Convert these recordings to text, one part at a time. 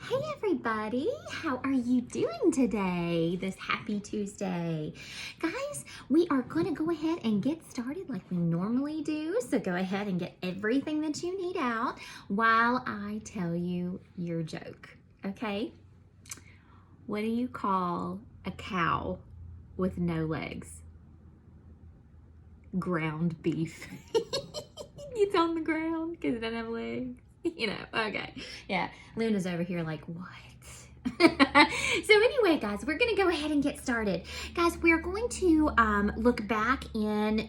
Hey everybody, how are you doing today, this happy Tuesday? Guys, we are going to go ahead and get started like we normally do. So go ahead and get everything that you need out while I tell you your joke, okay? What do you call a cow with no legs? Ground beef. It's on the ground because it doesn't have legs. Okay. Yeah, Luna's over here like, what? So anyway, guys, we're going to go ahead and get started. Guys, we're going to look back in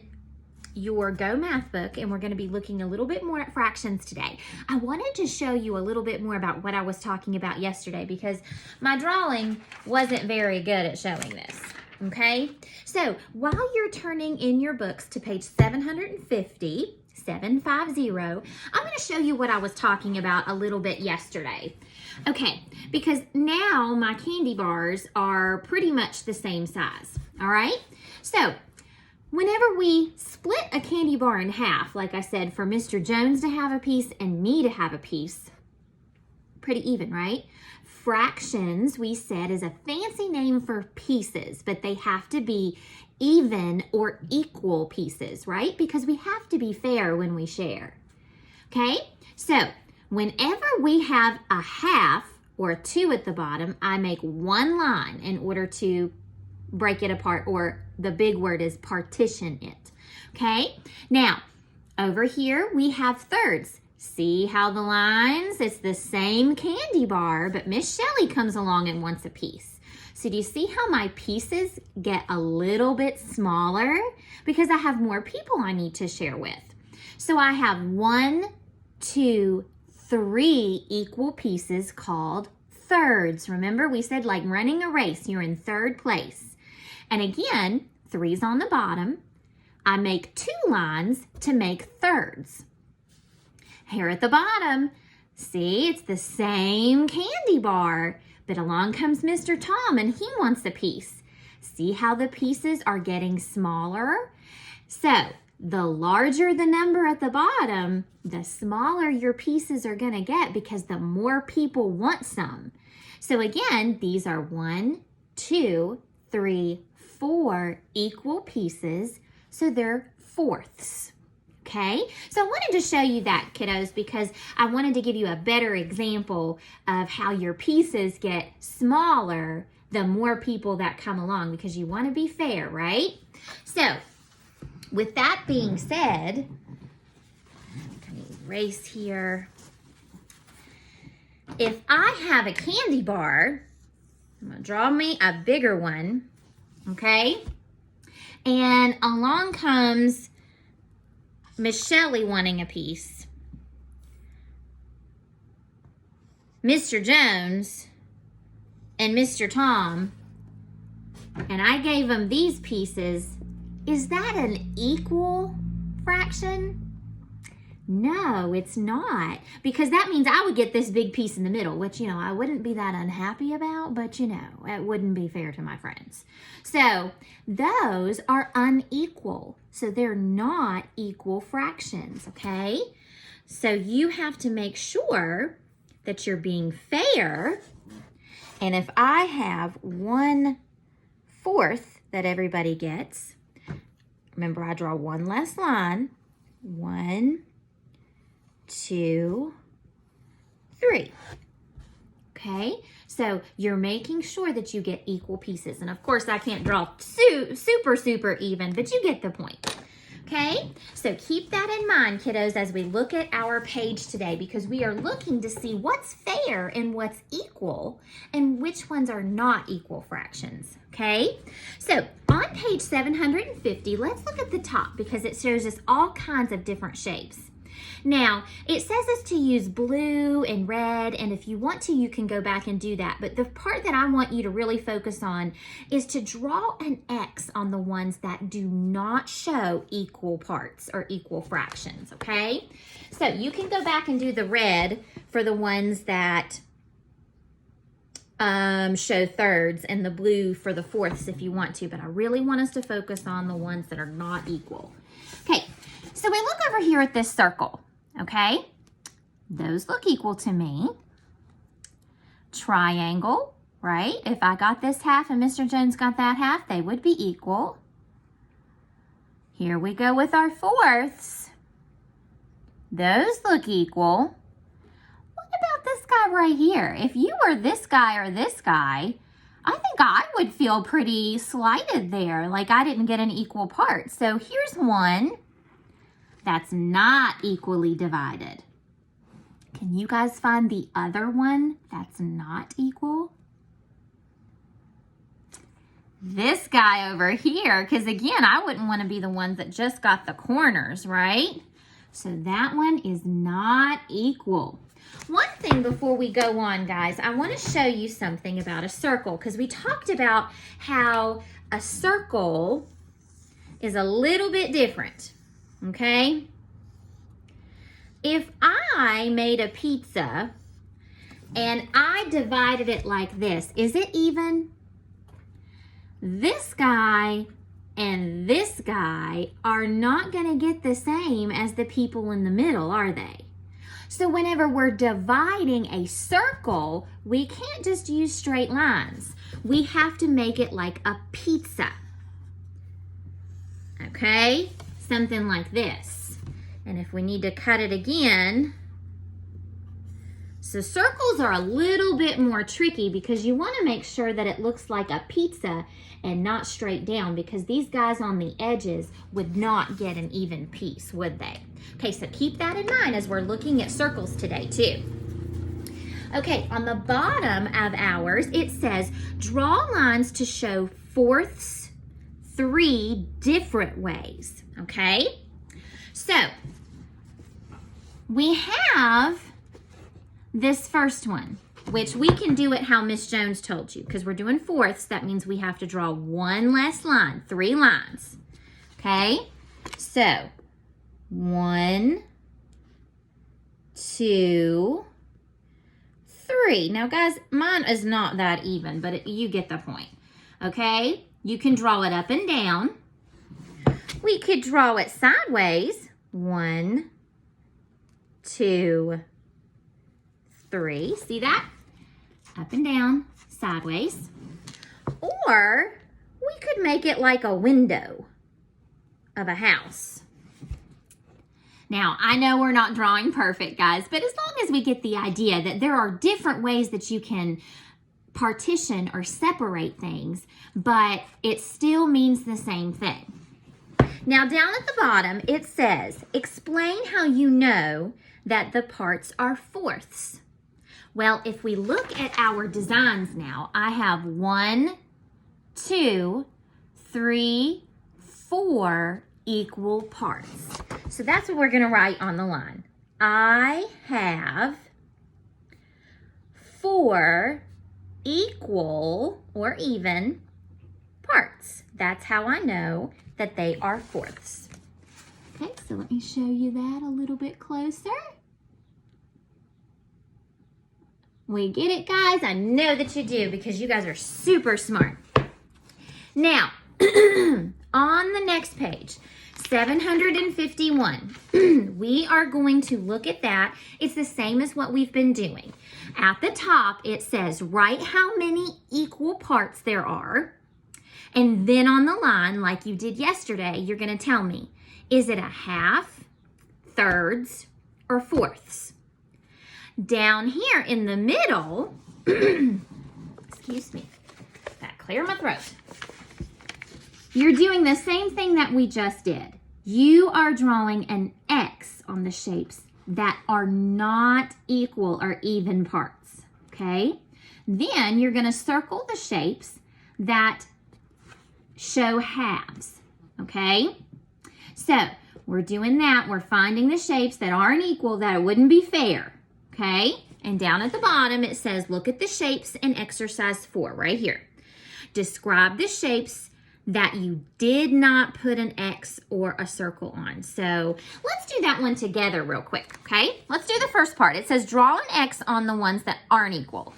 your Go Math book, and we're going to be looking a little bit more at fractions today. I wanted to show you a little bit more about what I was talking about yesterday because my drawing wasn't very good at showing this. Okay, so while you're turning in your books to page 750, I'm going to show you what I was talking about a little bit yesterday. Okay, because now my candy bars are pretty much the same size, all right? So whenever we split a candy bar in half, like I said, for Mr. Jones to have a piece and me to have a piece, pretty even, right? Fractions, we said, is a fancy name for pieces, but they have to be even or equal pieces, right? Because we have to be fair when we share. Okay, so whenever we have a half or a 2 at the bottom, I make one line in order to break it apart, or the big word is partition it. Okay, now over here we have thirds. See how the lines, it's the same candy bar, but Miss Shelley comes along and wants a piece. So do you see how my pieces get a little bit smaller? Because I have more people I need to share with. So I have 1, 2, 3 equal pieces called thirds. Remember, we said like running a race, you're in third place. And again, 3's on the bottom. I make 2 lines to make thirds. Here at the bottom, see, it's the same candy bar, but along comes Mr. Tom and he wants a piece. See how the pieces are getting smaller? So the larger the number at the bottom, the smaller your pieces are going to get because the more people want some. So again, these are 1, 2, 3, 4 equal pieces, so they're fourths. Okay, so I wanted to show you that, kiddos, because I wanted to give you a better example of how your pieces get smaller the more people that come along, because you want to be fair, right? So with that being said, I'm going to erase here. If I have a candy bar, I'm going to draw me a bigger one, okay? And along comes Miss Shelley wanting a piece, Mr. Jones, and Mr. Tom, and I gave them these pieces. Is that an equal fraction? No, it's not, because that means I would get this big piece in the middle, which, I wouldn't be that unhappy about, but, it wouldn't be fair to my friends. So those are unequal. So they're not equal fractions, okay? So you have to make sure that you're being fair. And if I have 1/4 that everybody gets, remember I draw one less line. 1, 2, 3. Okay, so you're making sure that you get equal pieces. And of course, I can't draw super even, but you get the point. Okay, so keep that in mind, kiddos, as we look at our page today, because we are looking to see what's fair and what's equal and which ones are not equal fractions. Okay, so on page 750, let's look at the top because it shows us all kinds of different shapes. Now, it says us to use blue and red, and if you want to, you can go back and do that. But the part that I want you to really focus on is to draw an X on the ones that do not show equal parts or equal fractions, okay? So you can go back and do the red for the ones that show thirds and the blue for the fourths if you want to, but I really want us to focus on the ones that are not equal. Okay, so we look over here at this circle, okay? Those look equal to me. triangle, right? If I got this half and Mr. Jones got that half, they would be equal. Here we go with our fourths. Those look equal. What about this guy right here? If you were this guy or this guy, I think I would feel pretty slighted there, like I didn't get an equal part. So here's one that's not equally divided. Can you guys find the other one that's not equal? This guy over here, because again, I wouldn't want to be the ones that just got the corners, right? So that one is not equal. One thing before we go on, guys, I want to show you something about a circle, because we talked about how a circle is a little bit different, okay? If I made a pizza and I divided it like this, is it even? This guy and this guy are not going to get the same as the people in the middle, are they? So whenever we're dividing a circle, we can't just use straight lines. We have to make it like a pizza. Okay? Something like this. And if we need to cut it again, so circles are a little bit more tricky because you want to make sure that it looks like a pizza and not straight down, because these guys on the edges would not get an even piece, would they? Okay, so keep that in mind as we're looking at circles today too. Okay, on the bottom of ours, it says, draw lines to show fourths 3 different ways, okay? So, we have this first one, which we can do it how Miss Jones told you, because we're doing fourths. That means we have to draw one less line, 3 lines. Okay? So, 1, 2, 3. Now, guys, mine is not that even, but you get the point. Okay? You can draw it up and down. We could draw it sideways. 1, 2, 3. See that? Up and down, sideways. Or we could make it like a window of a house. Now, I know we're not drawing perfect, guys, but as long as we get the idea that there are different ways that you can partition or separate things, but it still means the same thing. Now, down at the bottom, it says, explain how you know that the parts are fourths. Well, if we look at our designs now, I have 1, 2, 3, 4 equal parts. So that's what we're going to write on the line. I have 4 equal or even parts. That's how I know that they are fourths. Okay, so let me show you that a little bit closer. We get it, guys? I know that you do because you guys are super smart. Now, on the next page, 751, we are going to look at that. It's the same as what we've been doing. At the top, it says, write how many equal parts there are. And then on the line, like you did yesterday, you're going to tell me, is it a half, thirds, or fourths? Down here in the middle, excuse me, gotta clear my throat. You're doing the same thing that we just did. You are drawing an X on the shapes that are not equal or even parts, okay? Then you're gonna circle the shapes that show halves, okay? So we're doing that. We're finding the shapes that aren't equal, that it wouldn't be fair. Okay, and down at the bottom it says, look at the shapes in exercise 4 right here. Describe the shapes that you did not put an X or a circle on. So let's do that one together real quick, okay? Let's do the first part. It says, draw an X on the ones that aren't equal.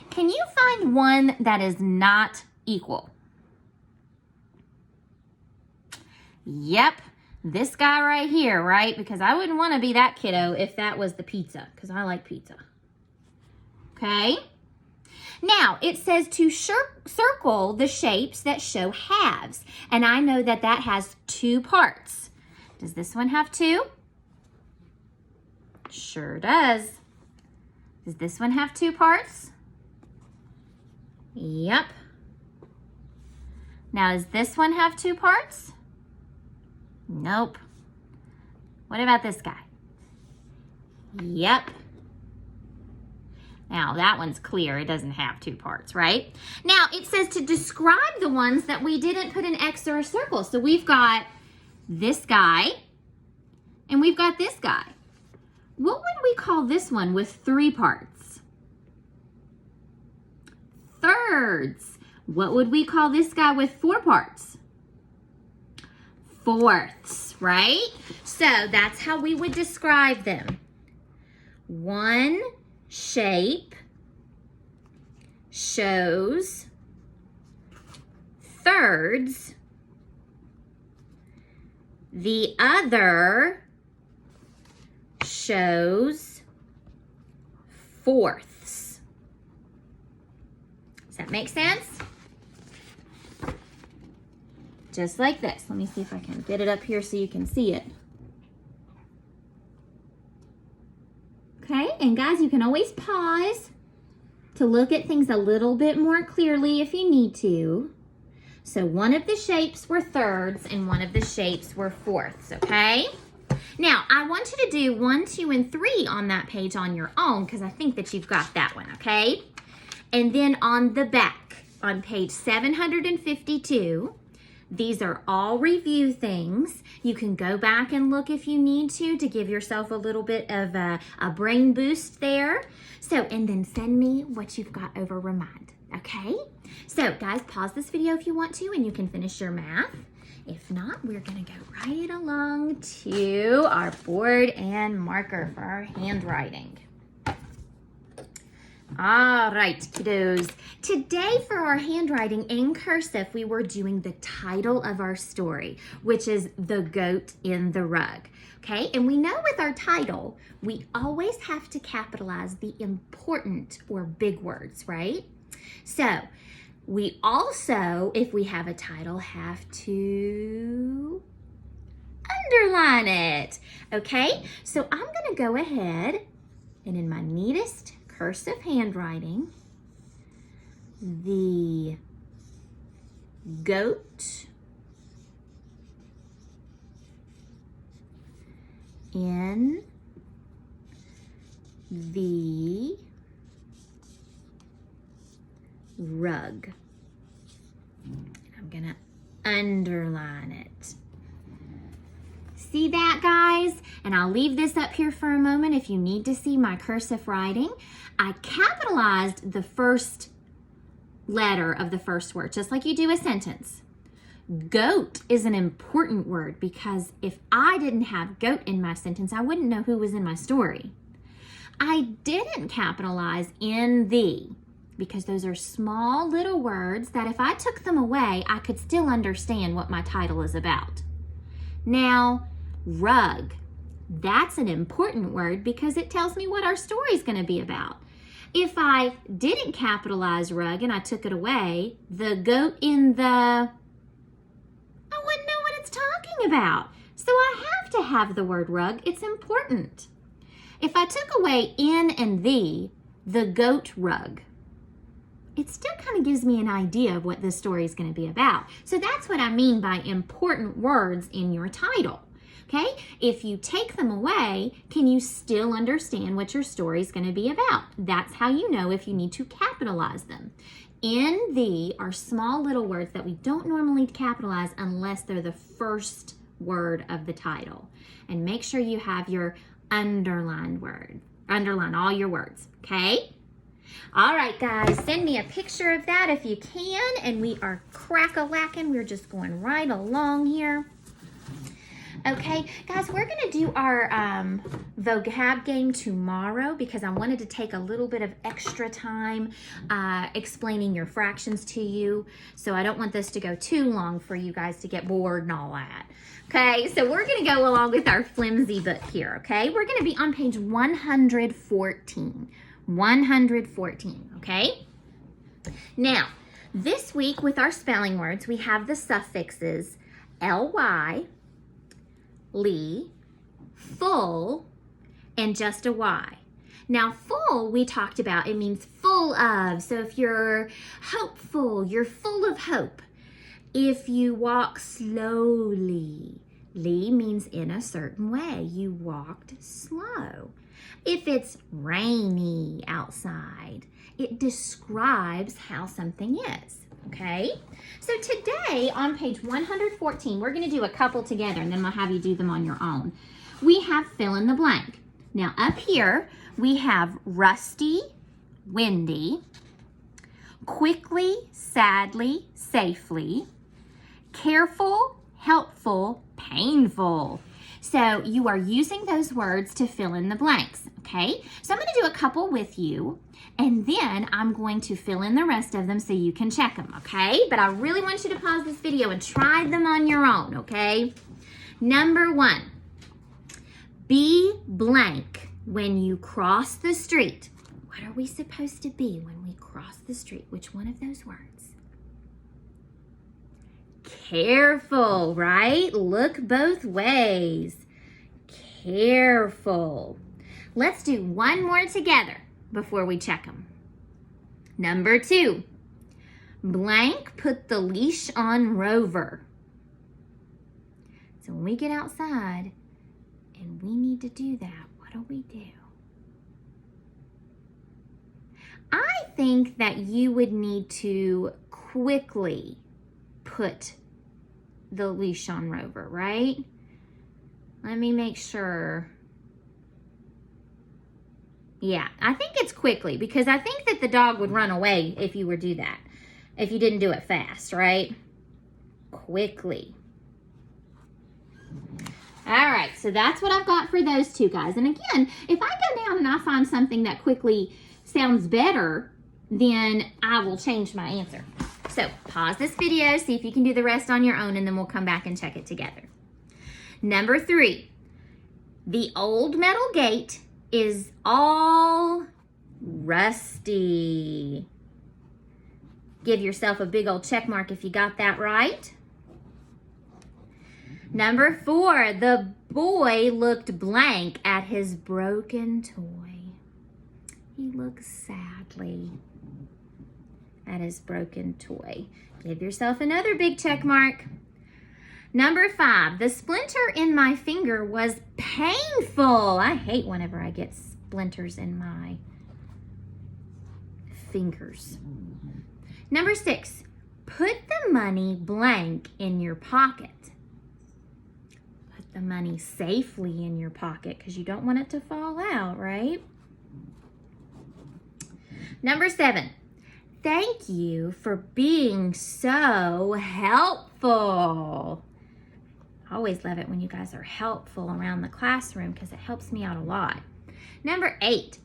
Can you find one that is not equal? Yep. This guy right here, right? Because I wouldn't want to be that kiddo if that was the pizza, because I like pizza. Okay? Now, it says to circle the shapes that show halves. And I know that that has 2 parts. Does this one have 2? Sure does. Does this one have 2 parts? Yep. Now, does this one have 2 parts? Nope. What about this guy? Yep. Now, that one's clear. It doesn't have 2 parts, right? Now, it says to describe the ones that we didn't put an X or a circle. So we've got this guy, and we've got this guy. What would we call this one with 3 parts? Thirds. What would we call this guy with 4 parts? Fourths, right? So that's how we would describe them. One shape shows thirds. The other shows fourths. Does that make sense? Just like this. Let me see if I can get it up here so you can see it. Okay, and guys, you can always pause to look at things a little bit more clearly if you need to. So one of the shapes were thirds and one of the shapes were fourths, okay? Now, I want you to do 1, 2, and 3 on that page on your own because I think that you've got that one, okay? And then on the back, on page 752, these are all review things. You can go back and look if you need to give yourself a little bit of a brain boost there. So, and then send me what you've got over Remind, okay? So, guys, pause this video if you want to, and you can finish your math. If not, we're gonna go right along to our board and marker for our handwriting. All right, kiddos. Today for our handwriting in cursive, we were doing the title of our story, which is The Goat in the Rug. Okay, and we know with our title, we always have to capitalize the important or big words, right? So we also, if we have a title, have to underline it. Okay, so I'm gonna go ahead and in my neatest cursive handwriting, the goat in the rug. I'm gonna underline it. See that, guys? And I'll leave this up here for a moment if you need to see my cursive writing. I capitalized the first letter of the first word, just like you do a sentence. Goat is an important word because if I didn't have goat in my sentence, I wouldn't know who was in my story. I didn't capitalize in the because those are small little words that if I took them away, I could still understand what my title is about. Now, rug, that's an important word because it tells me what our story is going to be about. If I didn't capitalize rug and I took it away, the goat in the, I wouldn't know what it's talking about. So I have to have the word rug. It's important. If I took away in and the goat rug, it still kind of gives me an idea of what this story is going to be about. So that's what I mean by important words in your title. Okay? If you take them away, can you still understand what your story is going to be about? That's how you know if you need to capitalize them. In, the are small little words that we don't normally capitalize unless they're the first word of the title. And make sure you have your underlined word. Underline all your words, okay? All right, guys, send me a picture of that if you can. And we are crack-a-lacking. We're just going right along here. Okay, guys, we're going to do our vocab game tomorrow because I wanted to take a little bit of extra time explaining your fractions to you. So I don't want this to go too long for you guys to get bored and all that. Okay, so we're going to go along with our flimsy book here, okay? We're going to be on page 114. 114, okay? Now, this week with our spelling words, we have the suffixes ly, ly, full, and just a y. Now, full, we talked about, it means full of. So if you're hopeful, you're full of hope. If you walk slowly, ly means in a certain way. You walked slow. If it's rainy outside, it describes how something is, okay? So today on page 114, we're gonna do a couple together and then we'll have you do them on your own. We have fill in the blank. Now up here, we have rusty, windy, quickly, sadly, safely, careful, helpful, painful. So you are using those words to fill in the blanks, okay? So I'm gonna do a couple with you, and then I'm going to fill in the rest of them so you can check them, okay? But I really want you to pause this video and try them on your own, okay? Number 1, be blank when you cross the street. What are we supposed to be when we cross the street? Which one of those words? Careful, right? Look both ways. Careful. Let's do one more together before we check them. Number 2, blank put the leash on Rover. So when we get outside and we need to do that, what do? I think that you would need to quickly put the leash on Rover, right? Let me make sure. Yeah, I think it's quickly because I think that the dog would run away if you were to do that. If you didn't do it fast, right? Quickly. All right, so that's what I've got for those two guys. And again, if I go down and I find something that quickly sounds better, then I will change my answer. So pause this video, see if you can do the rest on your own, and then we'll come back and check it together. Number 3, the old metal gate is all rusty. Give yourself a big old check mark if you got that right. Number 4, the boy looked blank at his broken toy. He looked sadly at his broken toy. Give yourself another big check mark. Number 5, the splinter in my finger was painful. I hate whenever I get splinters in my fingers. Number 6, put the money blank in your pocket. Put the money safely in your pocket because you don't want it to fall out, right? Number 7, thank you for being so helpful. I always love it when you guys are helpful around the classroom because it helps me out a lot. Number 8,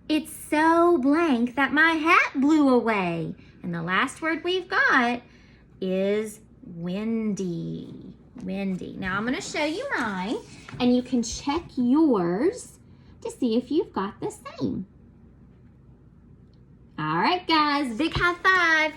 it's so blank that my hat blew away. And the last word we've got is windy. Windy. Now I'm going to show you mine and you can check yours to see if you've got the same. All right, guys, big high five.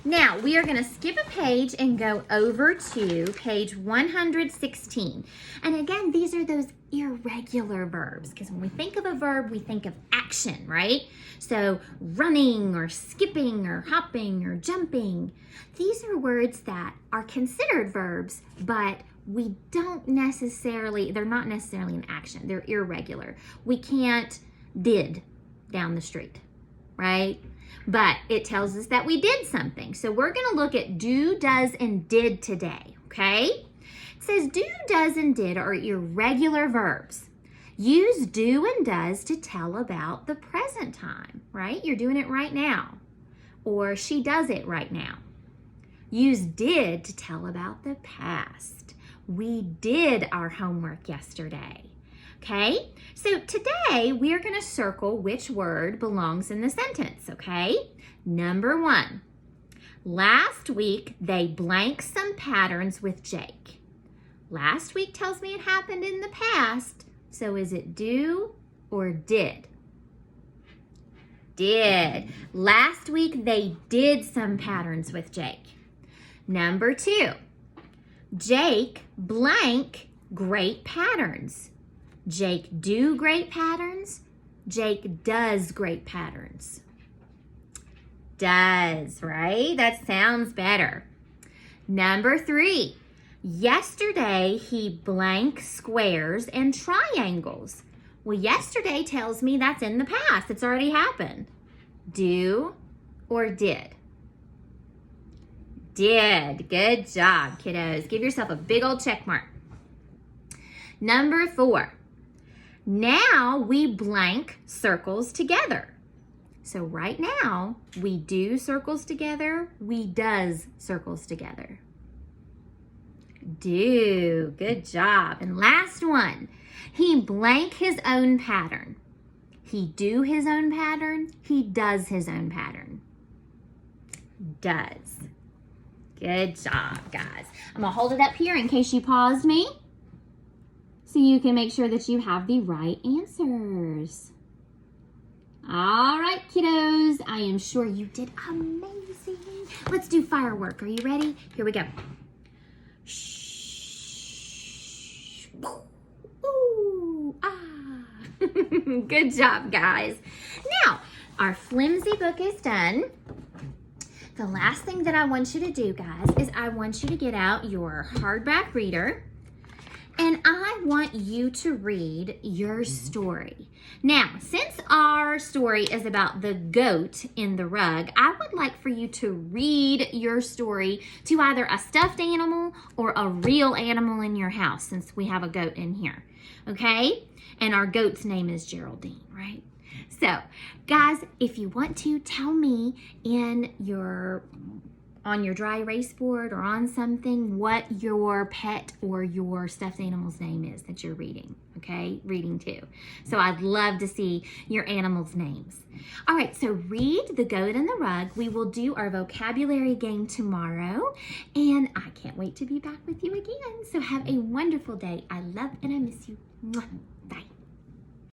Now, we are going to skip a page and go over to page 116. And again, these are those irregular verbs because when we think of a verb, we think of action, right? So running or skipping or hopping or jumping. These are words that are considered verbs, but we don't necessarily, they're not necessarily an action. They're irregular. We can't did down the street, right? But it tells us that we did something. So we're going to look at do, does, and did today, okay? It says do, does, and did are irregular verbs. Use do and does to tell about the present time, right? You're doing it right now. Or she does it right now. Use did to tell about the past. We did our homework yesterday. Okay, so today we are going to circle which word belongs in the sentence, okay? Number 1, last week they blanked some patterns with Jake. Last week tells me it happened in the past, so is it do or did? did. Last week, they did some patterns with Jake. Number 2, Jake blank great patterns. Jake do great patterns. Jake does great patterns. Does, right? That sounds better. Number 3, yesterday he blank squares and triangles. Well, yesterday tells me that's in the past. It's already happened. Do or did? Did. Good job, kiddos. Give yourself a big old check mark. Number 4, now we blank circles together. So right now, we do circles together, we does circles together. Do. Good job. And last one, he blank his own pattern. He do his own pattern, he does his own pattern. Does. Good job, guys. I'm gonna hold it up here in case you paused me, so you can make sure that you have the right answers. All right, kiddos, I am sure you did amazing. Let's do firework. Are you ready? Here we go. Shh. Ooh, ah. Good job, guys. Now, our flimsy book is done. The last thing that I want you to do, guys, is I want you to get out your hardback reader, and I want you to read your story. Now, since our story is about the goat in the rug, I would like for you to read your story to either a stuffed animal or a real animal in your house, since we have a goat in here, okay? And our goat's name is Geraldine, right? So, guys, if you want to, tell me on your dry erase board or on something what your pet or your stuffed animal's name is that you're reading, okay? Reading to. So I'd love to see your animals' names. All right, so read The Goat and the Rug. We will do our vocabulary game tomorrow, and I can't wait to be back with you again. So have a wonderful day. I love and I miss you. Mwah. Bye.